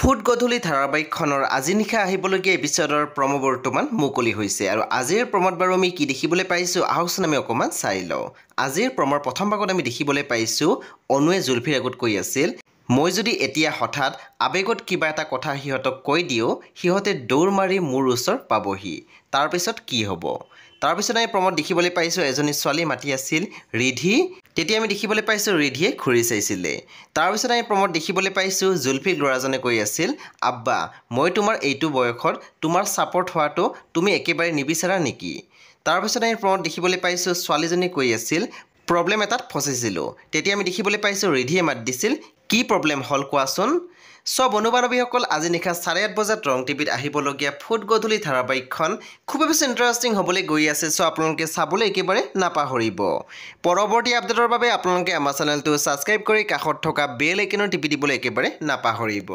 Foot গধূলি ধাৰাবাহিকখনৰ আজি নিশা আহিবলগীয়া এপিছডৰ প্ৰম' বৰ্তমান মুকলি হৈছে আৰু আজিৰ প্ৰম'ত বাৰু আমি কি দেখিবলৈ পাইছোঁ আহকচোন আমি অকণমান চাই লওঁ। আজিৰ প্ৰম'ৰ প্ৰথম ভাগত আমি দেখিবলৈ পাইছোঁ অনুৱে জুলফিৰ আগত কৈ আছিল, মই যদি এতিয়া হঠাৎ আৱেগত কিবা এটা কথা সিহঁতক কৈ দিওঁ সিহঁতে দৌৰ মাৰি মোৰ ওচৰ পাবহি, তাৰপিছত কি হ'ব? তাৰপিছত আমি প্ৰম'ত দেখিবলৈ পাইছোঁ এজনী ছোৱালী মাতি আছিল ৰিধি। তেতিয়া আমি দেখিবলৈ পাইছোঁ ৰিধিয়ে ঘূৰি চাইছিলে। তাৰপিছত আমি প্ৰম'ত দেখিবলৈ পাইছোঁ জুলফিৰ ল'ৰাজনে কৈ আছিল, আব্বা মই তোমাৰ এইটো বয়সত তোমাৰ ছাপৰ্ট হোৱাটো তুমি একেবাৰে নিবিচাৰা নেকি? তাৰপিছত আমি প্ৰম'ত দেখিবলৈ পাইছোঁ ছোৱালীজনীয়ে কৈ আছিল, প্ৰব্লেম এটাত ফচিছিলোঁ। তেতিয়া আমি দেখিবলৈ পাইছোঁ ৰিধিয়ে মাত দিছিল, কি প্ৰব্লেম হ'ল কোৱাচোন? বন্ধু বান্ধৱীসকল, আজি নিশা 8:30 বজাত ৰং টিভিত আহিবলগীয়া ফুট গধূলি ধাৰাবাহিকখন খুবেই বেছি ইণ্টাৰেষ্টিং হ'বলৈ গৈ আছে। আপোনালোকে চাবলৈ একেবাৰে নাপাহৰিব। পৰৱৰ্তী আপডেটৰ বাবে আপোনালোকে আমাৰ চেনেলটো ছাবস্ক্ৰাইব কৰি কাষত থকা বেল আইকনত টিপি দিবলৈ একেবাৰে নাপাহৰিব।